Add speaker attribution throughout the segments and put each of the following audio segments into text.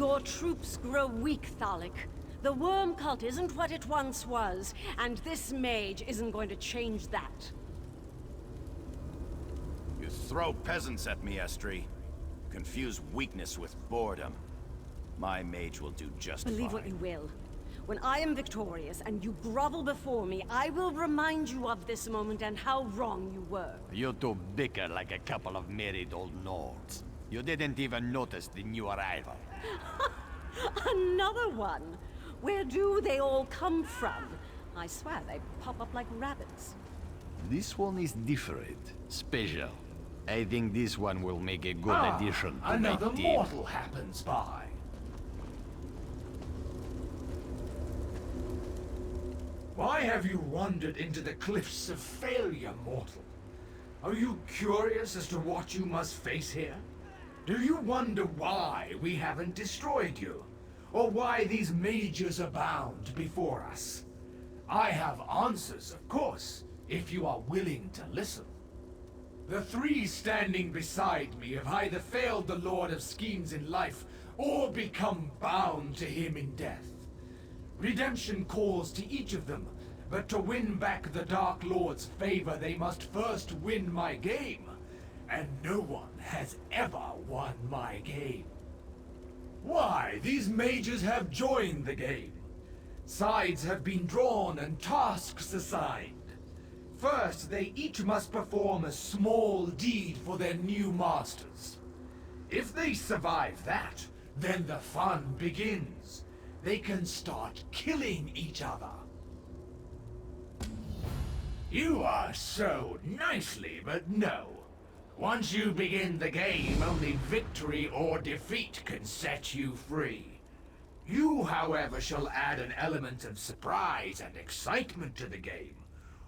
Speaker 1: Your troops grow weak, Thalik. The worm cult isn't what it once was, and this mage isn't going to change that.
Speaker 2: You throw peasants at me, Estri. Confuse weakness with boredom. My mage will do just fine.
Speaker 1: Believe what you will. When I am victorious and you grovel before me, I will remind you of this moment and how wrong you were.
Speaker 3: You two bicker like a couple of married old Nords. You didn't even notice the new arrival.
Speaker 1: Another one! Where do they all come from? I swear they pop up like rabbits.
Speaker 3: This one is different. Special. I think this one will make a good addition to
Speaker 4: another
Speaker 3: my team.
Speaker 4: mortal happens by. Why have you wandered into the cliffs of failure, mortal? Are you curious as to what you must face here? Do you wonder why we haven't destroyed you? Or why these mages abound before us? I have answers, of course, if you are willing to listen. The three standing beside me have either failed the Lord of Schemes in life, or become bound to him in death. Redemption calls to each of them, but to win back the Dark Lord's favor, they must first win my game. And no one has ever won my game. Why, these mages have joined the game. Sides have been drawn and tasks assigned. First, they each must perform a small deed for their new masters. If they survive that, then the fun begins. They can start killing each other. You are so nicely, but no. Once you begin the game, only victory or defeat can set you free. You, however, shall add an element of surprise and excitement to the game.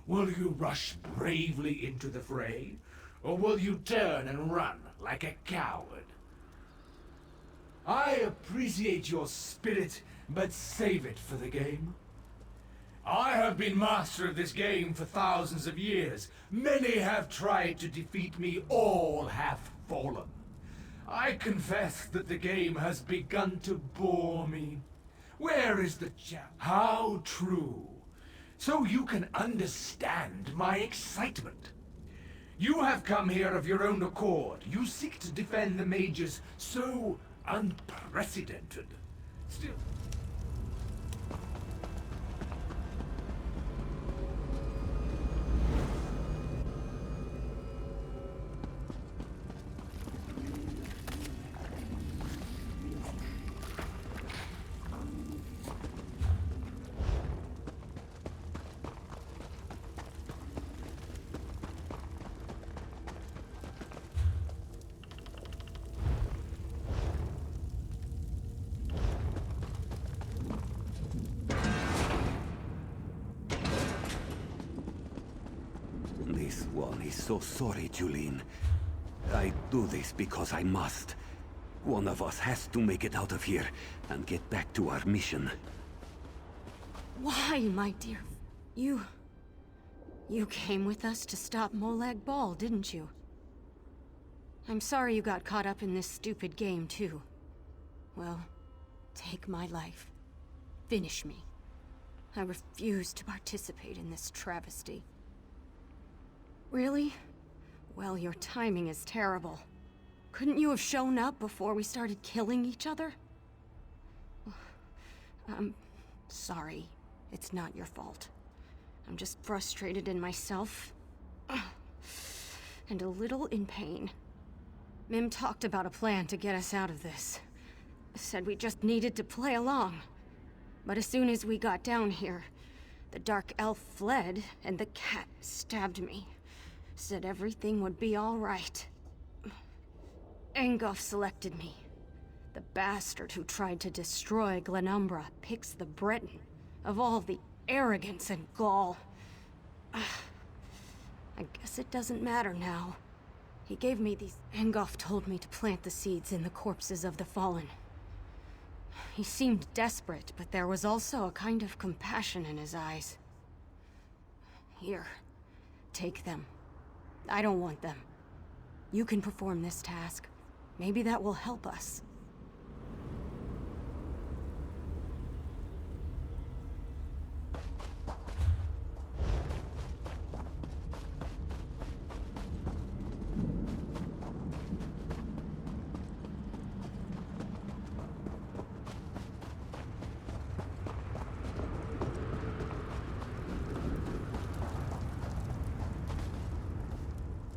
Speaker 4: Will you rush bravely into the fray, or will you turn and run like a coward? I appreciate your spirit, but save it for the game. I have been master of this game for thousands of years. Many have tried to defeat me, all have fallen. I confess that the game has begun to bore me. Where is the How true. So you can understand my excitement. You have come here of your own accord. You seek to defend the mages so unprecedented. Still...
Speaker 5: This one is so sorry, Julene. I do this because I must. One of us has to make it out of here and get back to our mission.
Speaker 1: Why, my dear? You came with us to stop Molag Bal, didn't you? I'm sorry you got caught up in this stupid game, too. Well, take my life. Finish me. I refuse to participate in this travesty. Really? Well, your timing is terrible. Couldn't you have shown up before we started killing each other? I'm sorry. It's not your fault. I'm just frustrated in myself. And a little in pain. Mim talked about a plan to get us out of this. Said we just needed to play along. But as soon as we got down here, the Dark Elf fled and the cat stabbed me. Said everything would be all right. Engoff selected me. The bastard who tried to destroy Glenumbra picks the Breton. Of all the arrogance and gall. I guess it doesn't matter now. He gave me these... Engoff told me to plant the seeds in the corpses of the fallen. He seemed desperate, but there was also a kind of compassion in his eyes. Here, take them. I don't want them. You can perform this task. Maybe that will help us.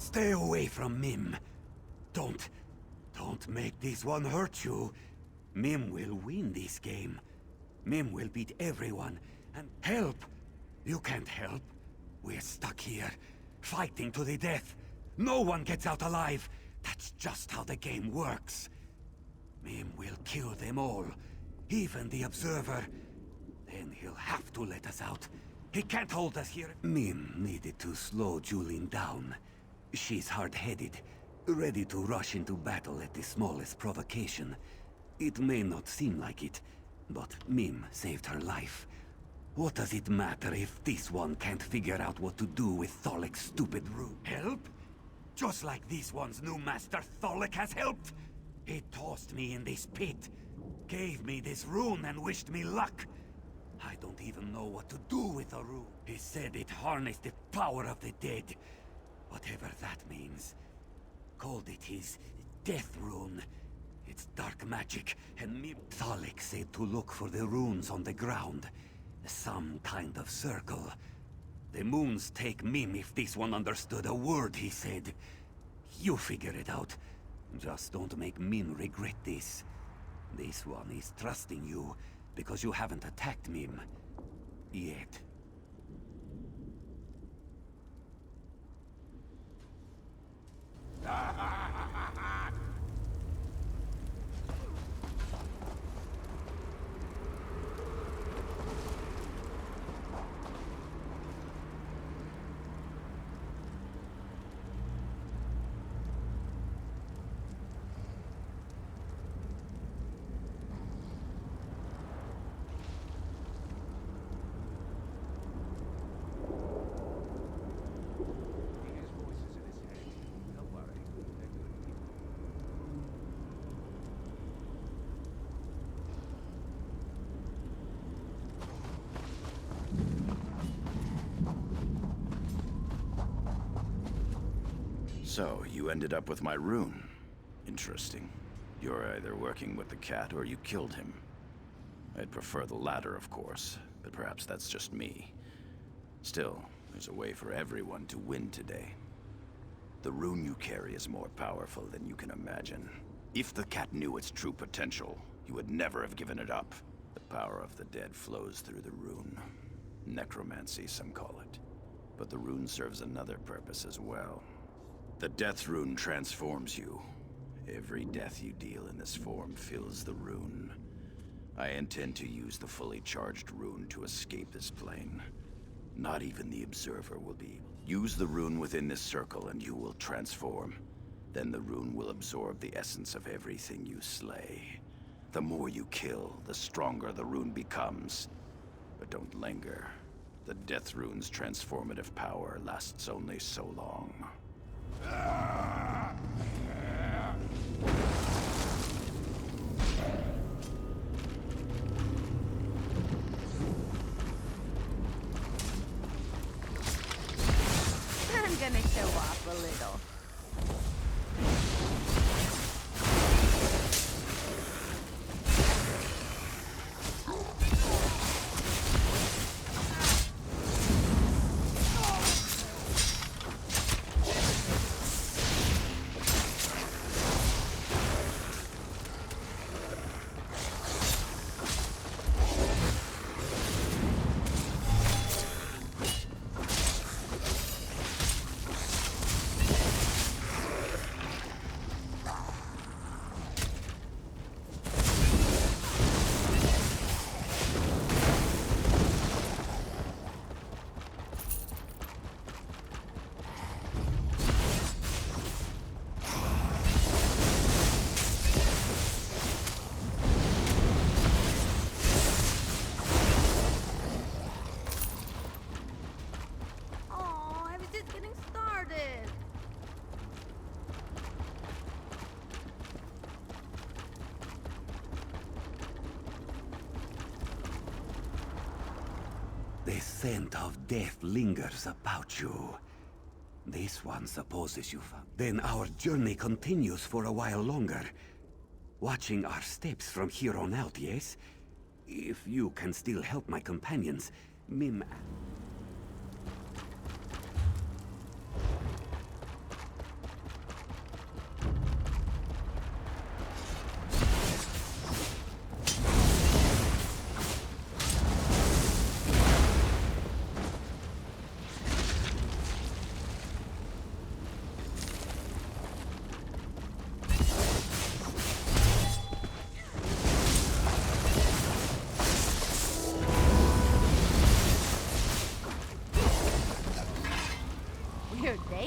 Speaker 5: Stay away from Mim. Don't make this one hurt you. Mim will win this game. Mim will beat everyone. And help! You can't help. We're stuck here, fighting to the death. No one gets out alive. That's just how the game works. Mim will kill them all, even the Observer. Then he'll have to let us out. He can't hold us here. Mim needed to slow Julene down. She's hard-headed, ready to rush into battle at the smallest provocation. It may not seem like it, but Mim saved her life. What does it matter if this one can't figure out what to do with Tholec's stupid rune? Help? Just like this one's new master Tholec has helped? He tossed me in this pit, gave me this rune and wished me luck. I don't even know what to do with the rune. He said it harnessed the power of the dead. Whatever that means. Called it his death rune. It's dark magic, and Tholec said to look for the runes on the ground. Some kind of circle. The moons take Mim if this one understood a word he said. You figure it out. Just don't make Mim regret this. This one is trusting you, because you haven't attacked Mim. Yet.
Speaker 2: So, you ended up with my rune. Interesting. You're either working with the cat or you killed him. I'd prefer the latter, of course, but perhaps that's just me. Still, there's a way for everyone to win today. The rune you carry is more powerful than you can imagine. If the cat knew its true potential, you would never have given it up. The power of the dead flows through the rune. Necromancy, some call it. But the rune serves another purpose as well. The death rune transforms you. Every death you deal in this form fills the rune. I intend to use the fully charged rune to escape this plane. Not even the Observer will be. Use the rune within this circle and you will transform. Then the rune will absorb the essence of everything you slay. The more you kill, the stronger the rune becomes. But don't linger. The death rune's transformative power lasts only so long.
Speaker 6: I'm gonna show off a little.
Speaker 5: The scent of death lingers about you. This one supposes you found. Then our journey continues for a while longer. Watching our steps from here on out, yes? If you can still help my companions, Mim...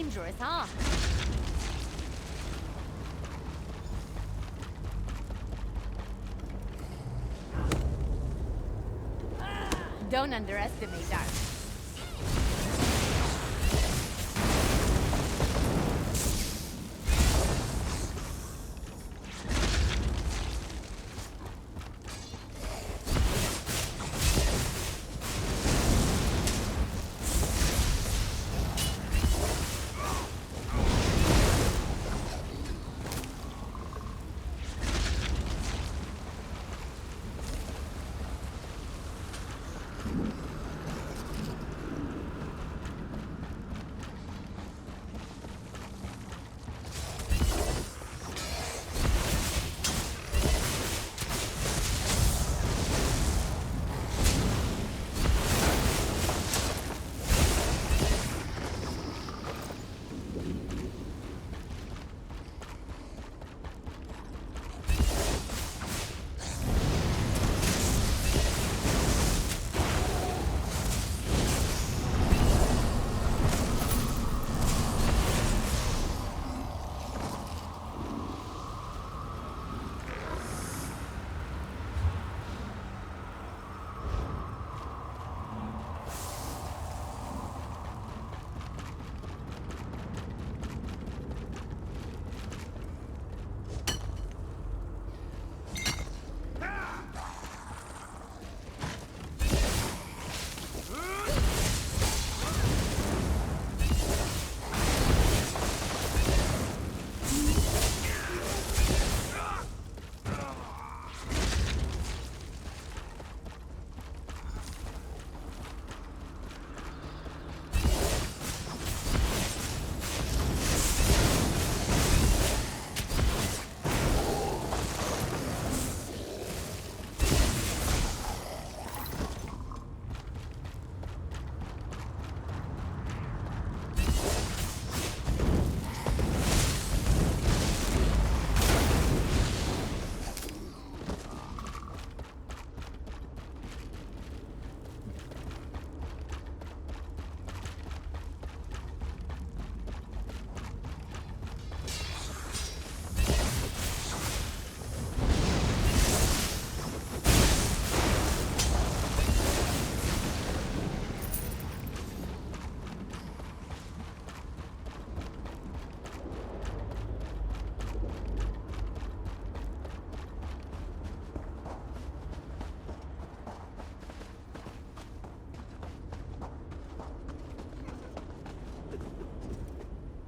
Speaker 6: dangerous, huh? Don't underestimate darkness.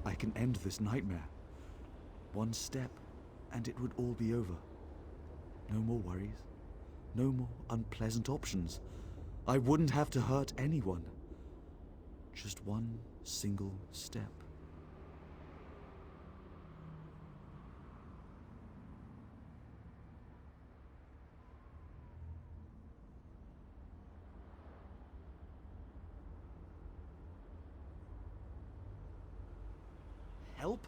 Speaker 7: I can end this nightmare. One step, and it would all be over. No more worries. No more unpleasant options. I wouldn't have to hurt anyone. Just one single step. Help?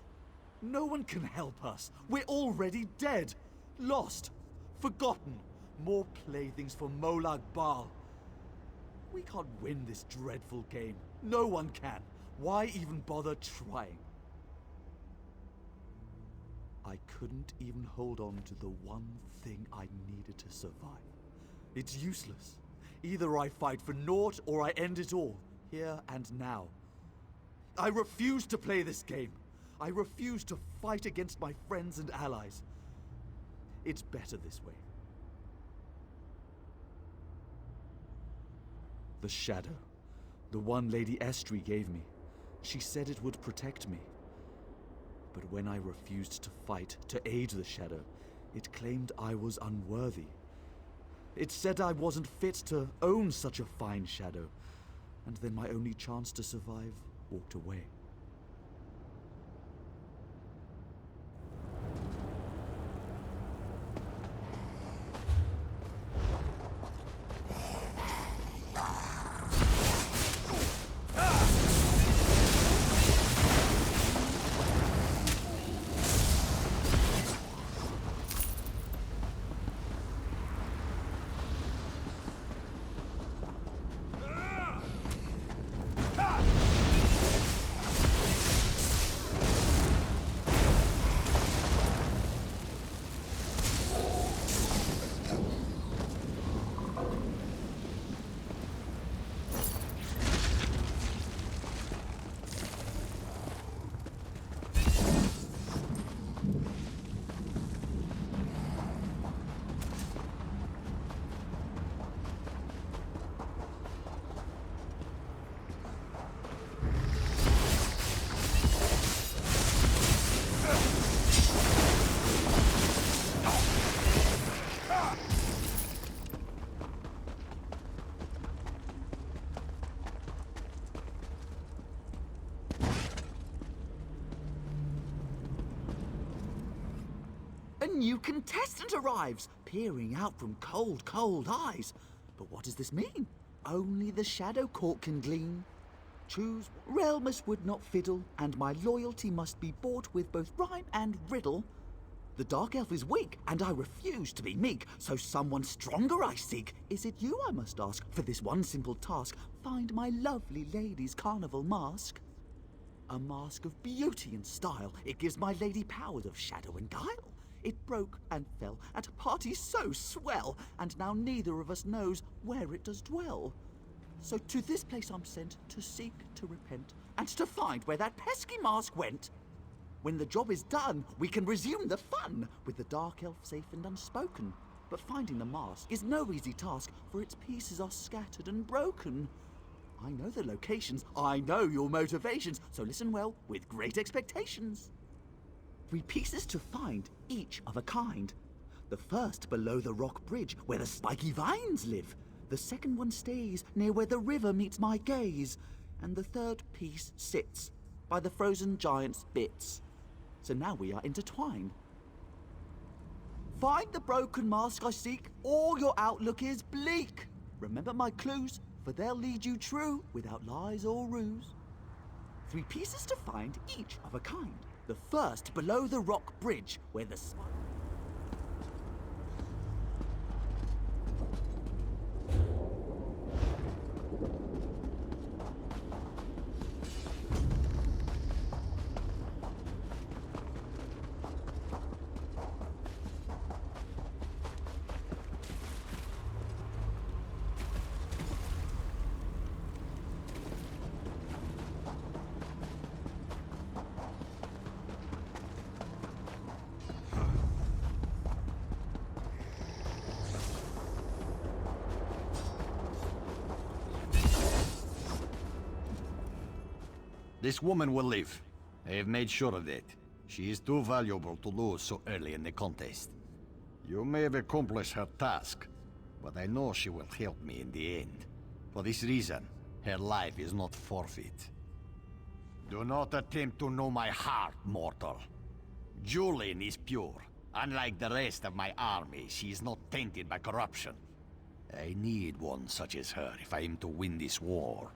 Speaker 7: No one can help us. We're already dead. Lost. Forgotten. More playthings for Molag Bal. We can't win this dreadful game. No one can. Why even bother trying? I couldn't even hold on to the one thing I needed to survive. It's useless. Either I fight for naught or I end it all, here and now. I refuse to play this game. I refuse to fight against my friends and allies. It's better this way. The shadow. The one Lady Estri gave me. She said it would protect me. But when I refused to fight, to aid the shadow, it claimed I was unworthy. It said I wasn't fit to own such a fine shadow. And then my only chance to survive walked away. new contestant arrives, peering out from cold, cold eyes. But what does this mean? Only the Shadow Court can glean. Choose, Realmus would not fiddle, and my loyalty must be bought with both rhyme and riddle. The Dark Elf is weak, and I refuse to be meek, so someone stronger I seek. Is it you I must ask, for this one simple task? Find my lovely lady's carnival mask. A mask of beauty and style, it gives my lady powers of shadow and guile. It broke and fell at a party so swell, and now neither of us knows where it does dwell. So to this place I'm sent, to seek, to repent, and to find where that pesky mask went. When the job is done, we can resume the fun, with the Dark Elf safe and unspoken. But finding the mask is no easy task, for its pieces are scattered and broken. I know the locations, I know your motivations, so listen well, with great expectations. 3 pieces to find, each of a kind. The first below the rock bridge, where the spiky vines live. The second one stays near where the river meets my gaze. And the third piece sits by the frozen giant's bits. So now we are intertwined. Find the broken mask I seek, or your outlook is bleak. Remember my clues, for they'll lead you true, without lies or ruse. 3 pieces to find, each of a kind. The first below the rock bridge, where the
Speaker 3: This woman will live. I have made sure of that. She is too valuable to lose so early in the contest. You may have accomplished her task, but I know she will help me in the end. For this reason, her life is not forfeit. Do not attempt to know my heart, mortal. Julian is pure. Unlike the rest of my army, she is not tainted by corruption. I need one such as her if I am to win this war.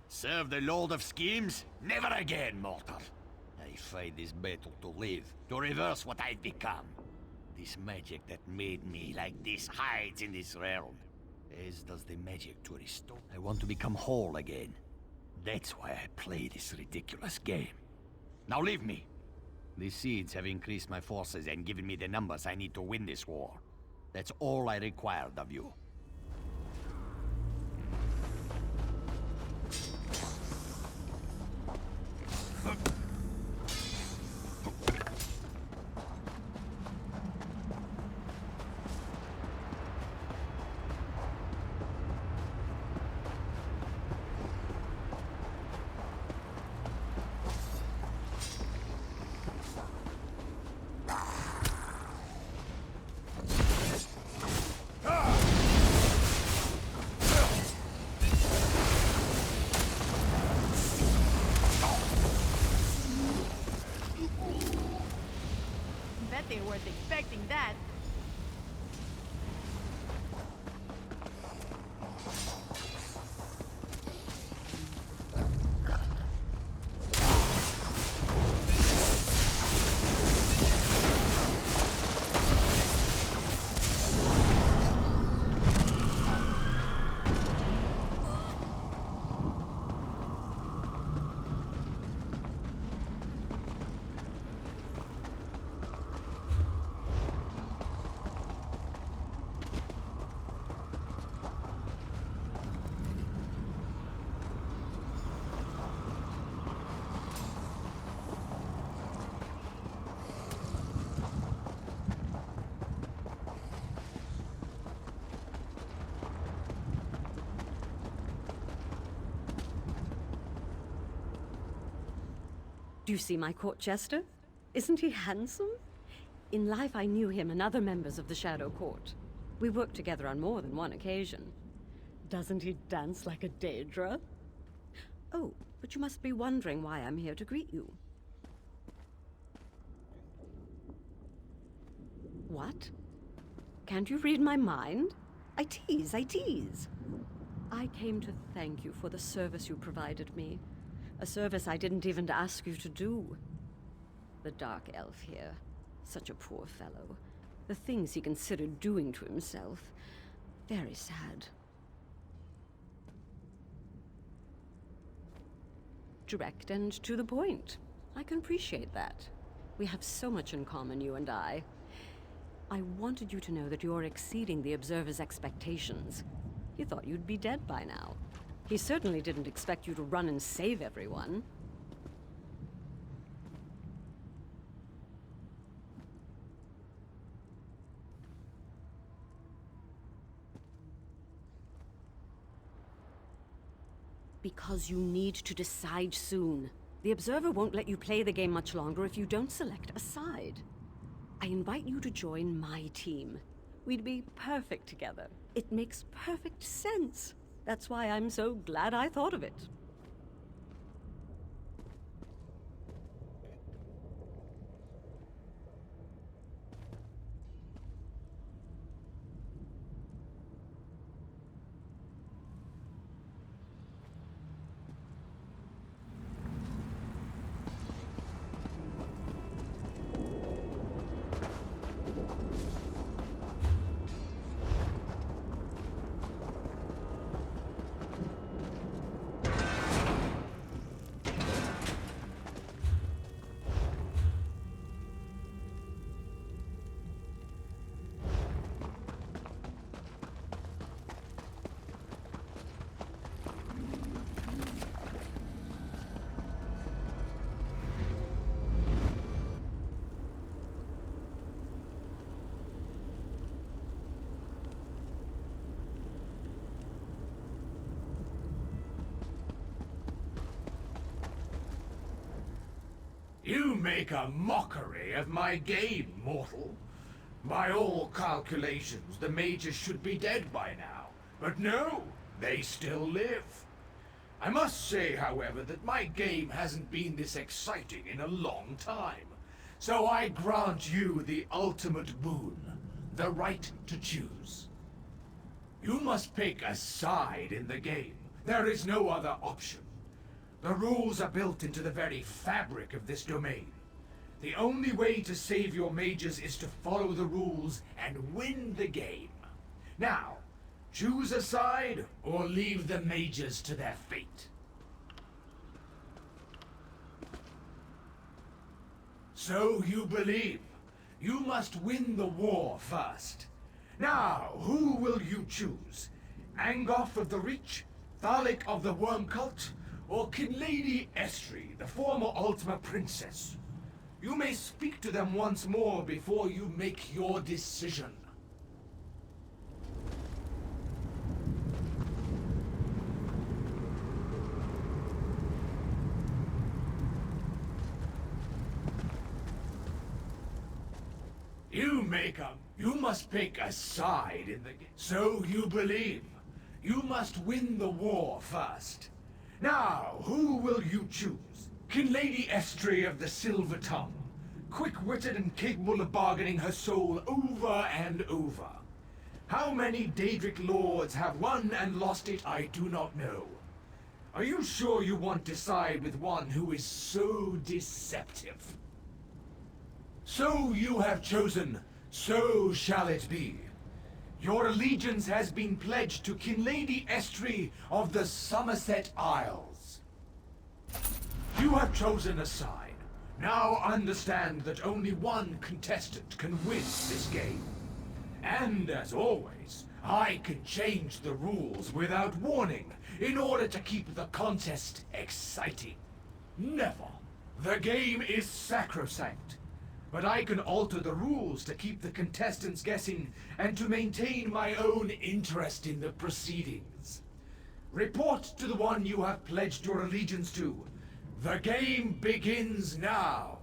Speaker 3: Serve the Lord of Schemes? Never again, mortal. I fight this battle to live, to reverse what I've become. This magic that made me like this hides in this realm, as does the magic to restore. I want to become whole again. That's why I play this ridiculous game. Now leave me. These seeds have increased my forces and given me the numbers I need to win this war. That's all I required of you.
Speaker 6: Bet they weren't expecting that.
Speaker 1: Do you see my court jester? Isn't he handsome? In life I knew him and other members of the Shadow Court. We worked together on more than one occasion. Doesn't he dance like a Daedra? Oh, but you must be wondering why I'm here to greet you.
Speaker 8: What? Can't you read my mind? I tease, I tease. I came to thank you for the service you provided me. A service I didn't even ask you to do. The Dark Elf here, such a poor fellow. The things he considered doing to himself. Very sad. Direct and to the point. I can appreciate that. We have so much in common, you and I. I wanted you to know that you're exceeding the Observer's expectations. He thought you'd be dead by now. He certainly didn't expect you to run and save everyone. Because you need to decide soon. The Observer won't let you play the game much longer if you don't select a side. I invite you to join my team. We'd be perfect together. It makes perfect sense. That's why I'm so glad I thought of it.
Speaker 4: You make a mockery of my game, mortal. By all calculations, the mages should be dead by now. But no, they still live. I must say, however, that my game hasn't been this exciting in a long time. So I grant you the ultimate boon, the right to choose. You must pick a side in the game. There is no other option. The rules are built into the very fabric of this domain. The only way to save your mages is to follow the rules and win the game. Now, choose a side or leave the mages to their fate. So you believe. You must win the war first. Now, who will you choose? Angoth of the Reach? Thalik of the Worm Cult? Or Kinlady Estri, the former Ultima Princess? You may speak to them once more before you make your decision. You must pick a side in the game. So you believe. You must win the war first. Now, who will you choose? Kinlady Estri of the Silver Tongue, quick-witted and capable of bargaining her soul over and over. How many Daedric lords have won and lost it, I do not know. Are you sure you want to side with one who is so deceptive? So you have chosen, so shall it be. Your allegiance has been pledged to Kinlady Estri of the Somerset Isles. You have chosen a side. Now understand that only one contestant can win this game. And as always, I can change the rules without warning in order to keep the contest exciting. Never. The game is sacrosanct. But I can alter the rules to keep the contestants guessing and to maintain my own interest in the proceedings. Report to the one you have pledged your allegiance to. The game begins now.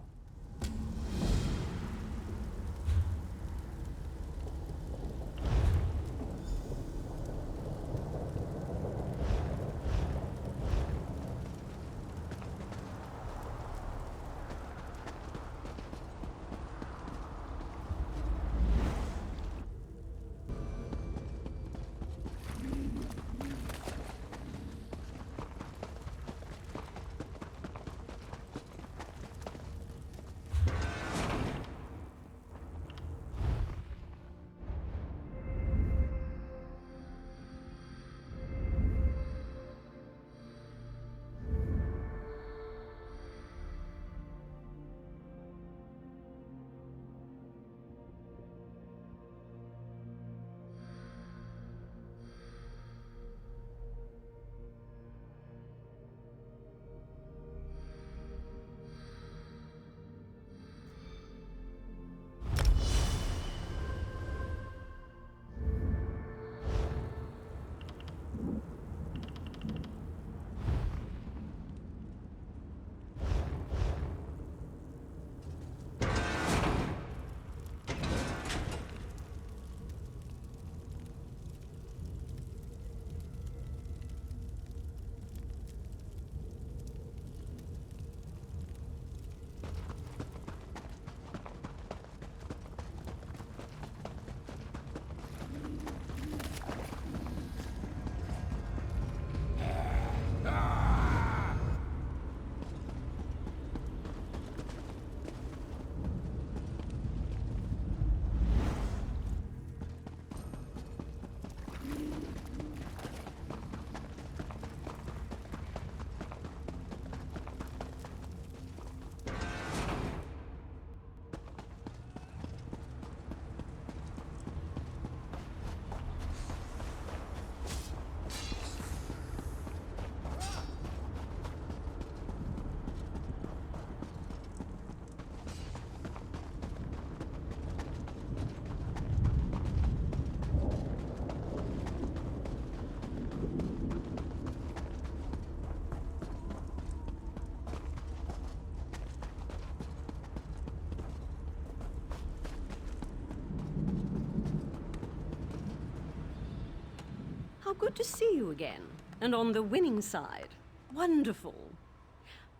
Speaker 8: good to see you again. And on the winning side. Wonderful.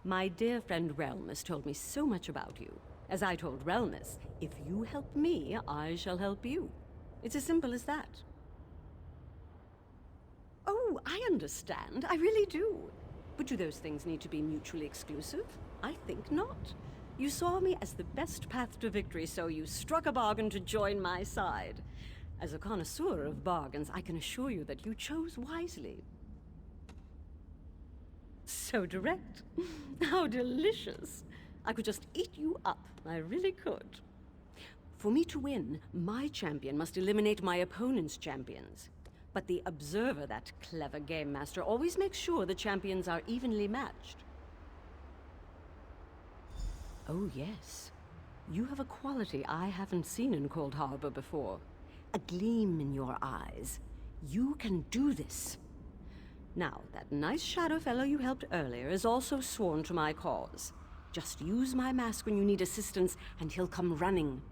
Speaker 8: My dear friend Relmus told me so much about you. As I told Relmus, if you help me, I shall help you. It's as simple as that. Oh, I understand. I really do. But do those things need to be mutually exclusive? I think not. You saw me as the best path to victory, so you struck a bargain to join my side. As a connoisseur of bargains, I can assure you that you chose wisely. So direct. How delicious. I could just eat you up. I really could. For me to win, my champion must eliminate my opponent's champions. But the Observer, that clever game master, always makes sure the champions are evenly matched. Oh, yes. You have a quality I haven't seen in Cold Harbor before. A gleam in your eyes. You can do this. Now, that nice shadow fellow you helped earlier is also sworn to my cause. Just use my mask when you need assistance, and he'll come running.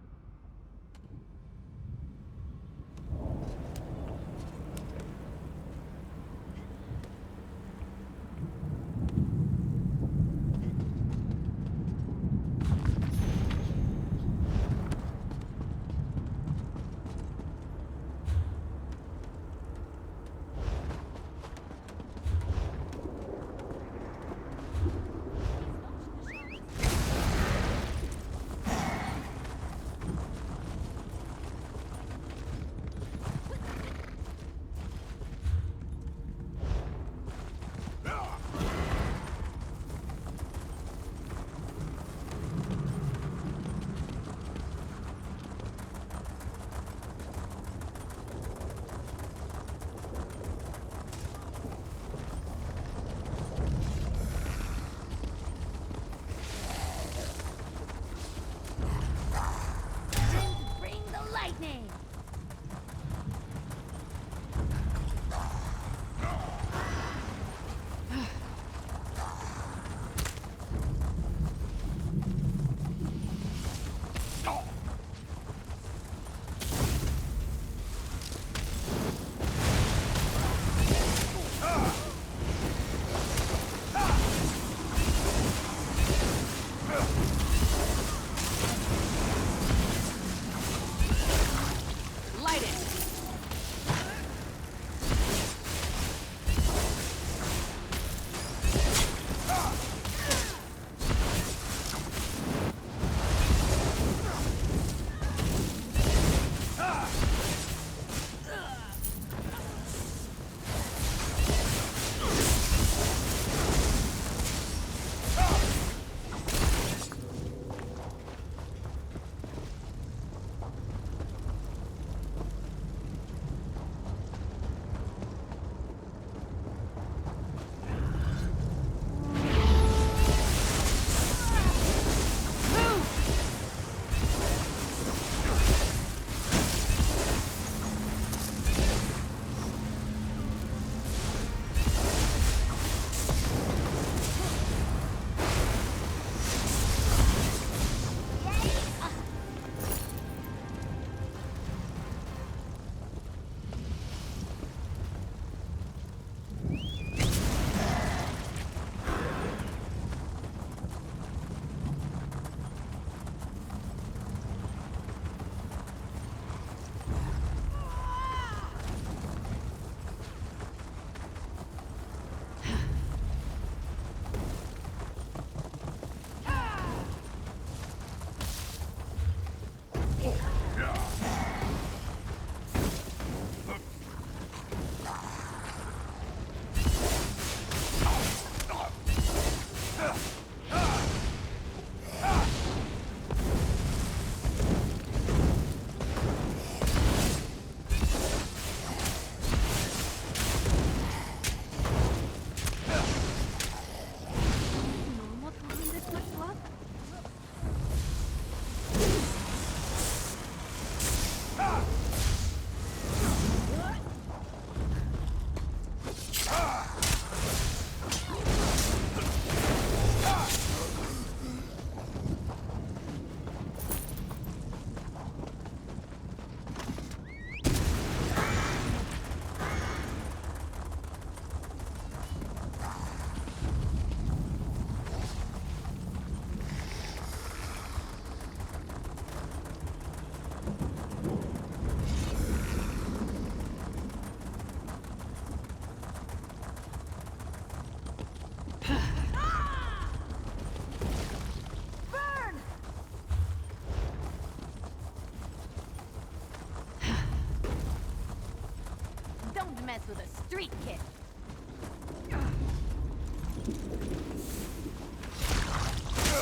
Speaker 6: with a street kick.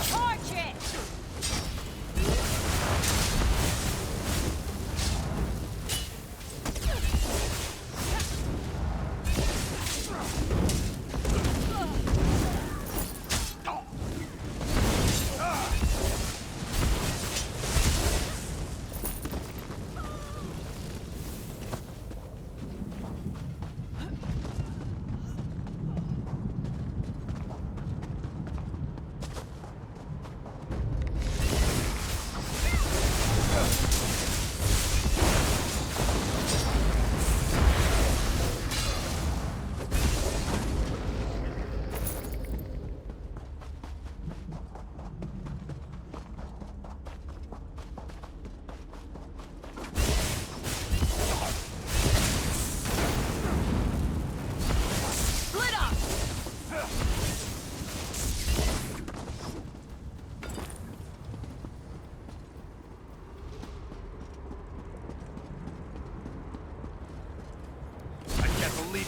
Speaker 6: Torch it!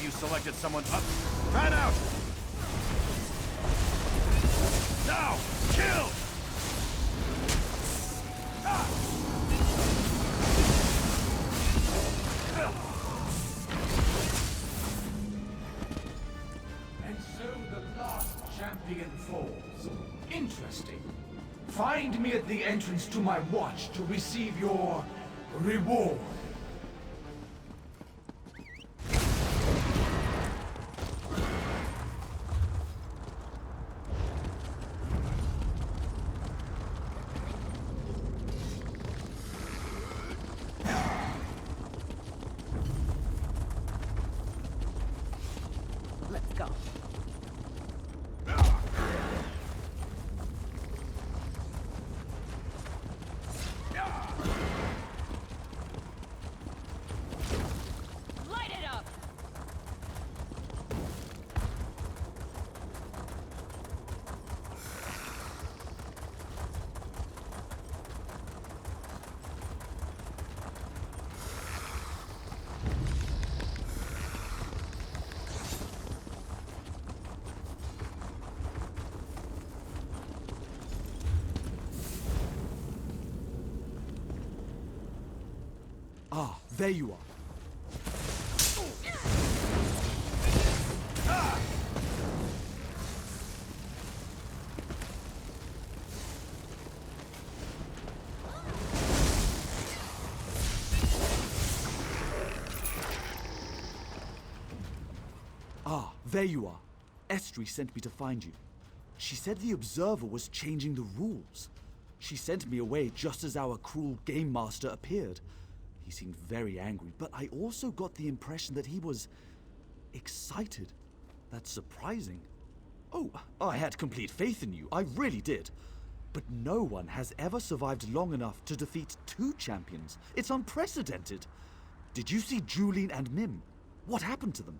Speaker 2: You selected someone up. Fan out! Now! Kill!
Speaker 4: And so the last champion falls. Interesting. Find me at the entrance to my watch to receive your reward.
Speaker 6: Let's go. Light it up!
Speaker 7: Ah, there you are. Ah, there you are. Estri sent me to find you. She said the Observer was changing the rules. She sent me away just as our cruel game master appeared. He seemed very angry, but I also got the impression that he was excited. That's surprising. Oh, I had complete faith in you. I really did. But no one has ever survived long enough to defeat 2 champions. It's unprecedented. Did you see Julene and Mim? What happened to them?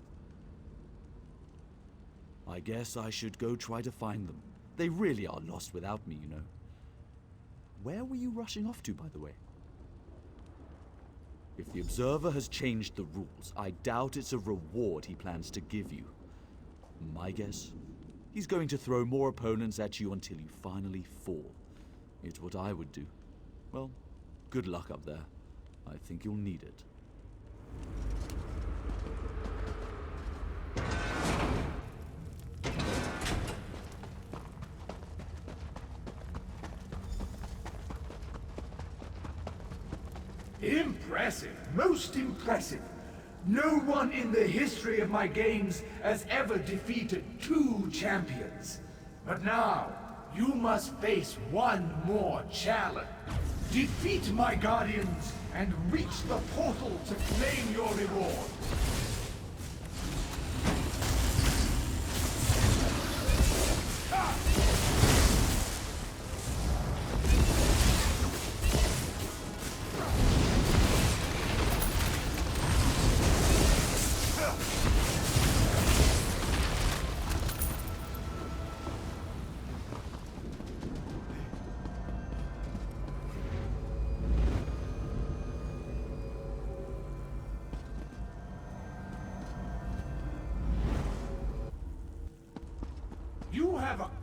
Speaker 7: I guess I should go try to find them. They really are lost without me, you know. Where were you rushing off to, by the way? If the Observer has changed the rules, I doubt it's a reward he plans to give you. My guess? He's going to throw more opponents at you until you finally fall. It's what I would do. Well, good luck up there. I think you'll need it.
Speaker 4: Impressive, most impressive. No one in the history of my games has ever defeated 2 champions. But now, you must face one more challenge. Defeat my guardians and reach the portal to claim your reward.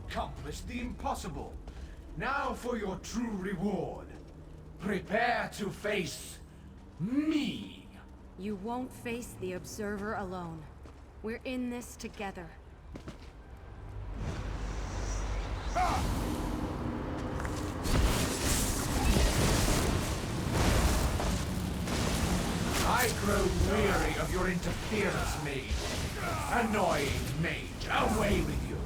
Speaker 4: accomplished the impossible. Now for your true reward. Prepare to face me.
Speaker 1: You won't face the Observer alone. We're in this together.
Speaker 4: I grow weary of your interference, mage. Annoying mage, away with you.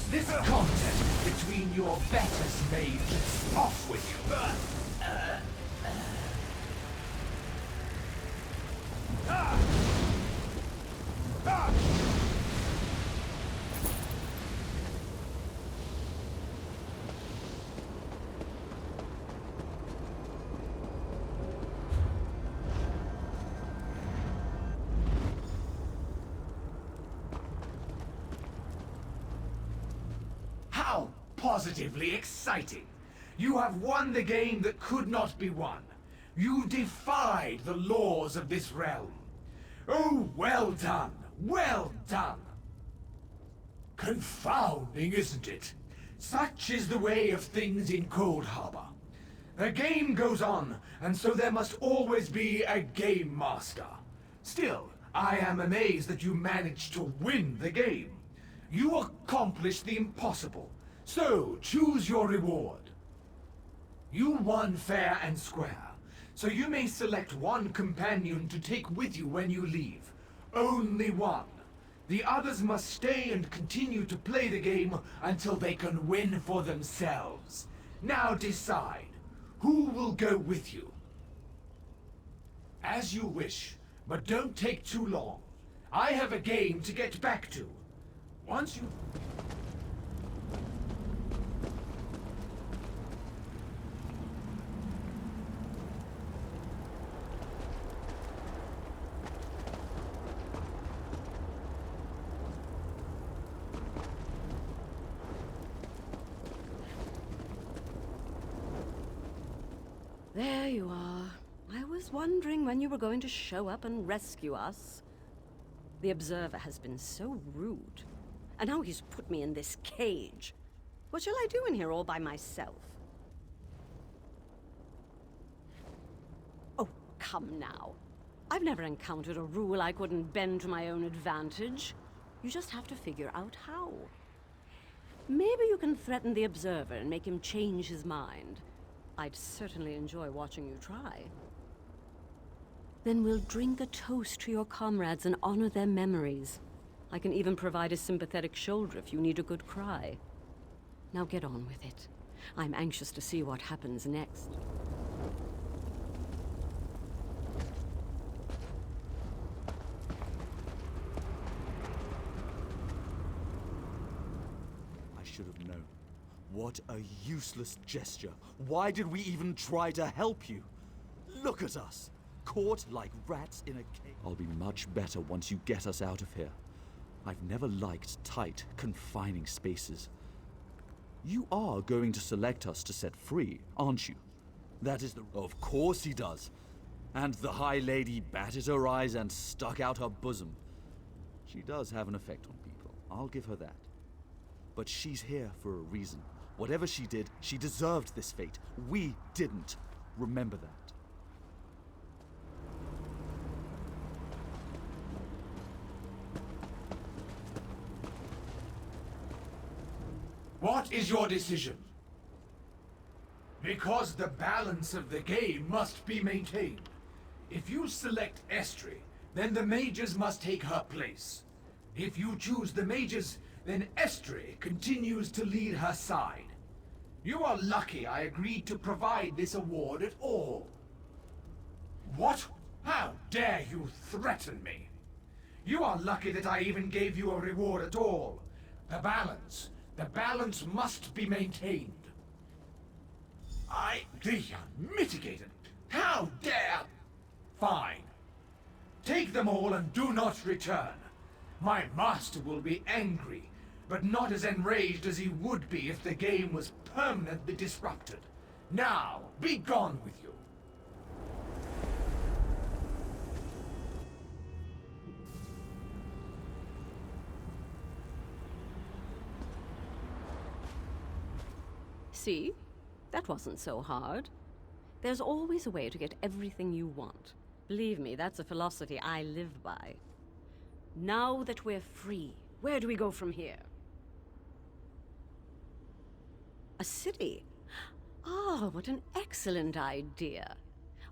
Speaker 4: This contest between your betters mages, off with you. How positively exciting! You have won the game that could not be won. You defied the laws of this realm. Oh, well done! Well done! Confounding, isn't it? Such is the way of things in Cold Harbor. The game goes on, and so there must always be a game master. Still, I am amazed that you managed to win the game. You accomplished the impossible, so choose your reward. You won fair and square, so you may select one companion to take with you when you leave. Only one. The others must stay and continue to play the game until they can win for themselves. Now decide, who will go with you? As you wish, but don't take too long. I have a game to get back to. Once you...
Speaker 8: There you are. I was wondering when you were going to show up and rescue us. The Observer has been so rude. And now he's put me in this cage. What shall I do in here all by myself? Oh, come now. I've never encountered a rule I couldn't bend to my own advantage. You just have to figure out how. Maybe you can threaten the Observer and make him change his mind. I'd certainly enjoy watching you try. Then we'll drink a toast to your comrades and honor their memories. I can even provide a sympathetic shoulder if you need a good cry. Now get on with it. I'm anxious to see what happens next.
Speaker 7: I should have known. What a useless gesture. Why did we even try to help you? Look at us, caught like rats in a cage. I'll be much better once you get us out of here. I've never liked tight, confining spaces. You are going to select us to set free, aren't you? That is the... Of course he does. And the High Lady batted her eyes and stuck out her bosom. She does have an effect on people, I'll give her that. But she's here for a reason. Whatever she did, she deserved this fate. We didn't. Remember that.
Speaker 4: What is your decision? Because the balance of the game must be maintained. If you select Estri, then the mages must take her place. If you choose the mages, then Estri continues to lead her side. You are lucky I agreed to provide this award at all. What? How dare you threaten me? You are lucky that I even gave you a reward at all. The balance must be maintained. The unmitigated. How dare... Fine. Take them all and do not return. My master will be angry, but not as enraged as he would be if the game was permanently disrupted. Now, be gone with you.
Speaker 8: See? That wasn't so hard. There's always a way to get everything you want. Believe me, that's a philosophy I live by. Now that we're free, where do we go from here? A city? Ah, what an excellent idea.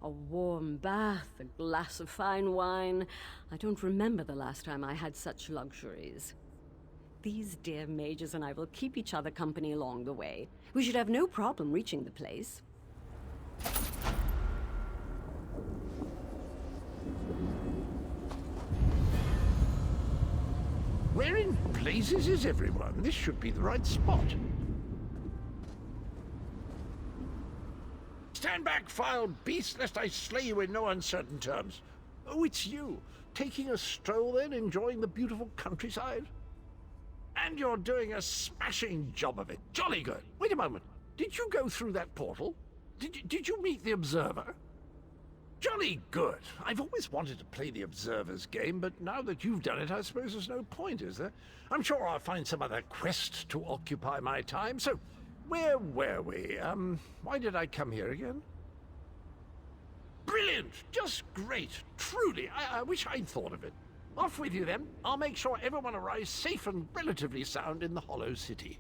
Speaker 8: A warm bath, a glass of fine wine. I don't remember the last time I had such luxuries. These dear mages and I will keep each other company along the way. We should have no problem reaching the place.
Speaker 9: Where in blazes is everyone? This should be the right spot. Stand back, foul beast, lest I slay you in no uncertain terms. Oh, it's you. Taking a stroll then, enjoying the beautiful countryside? And you're doing a smashing job of it. Jolly good. Wait a moment. Did you go through that portal? Did you meet the Observer? Jolly good. I've always wanted to play the Observer's game, but now that you've done it, I suppose there's no point, is there? I'm sure I'll find some other quest to occupy my time. So, where were we? Why did I come here again? Brilliant! Just great. Truly, I wish I'd thought of it. Off with you then. I'll make sure everyone arrives safe and relatively sound in the Hollow City.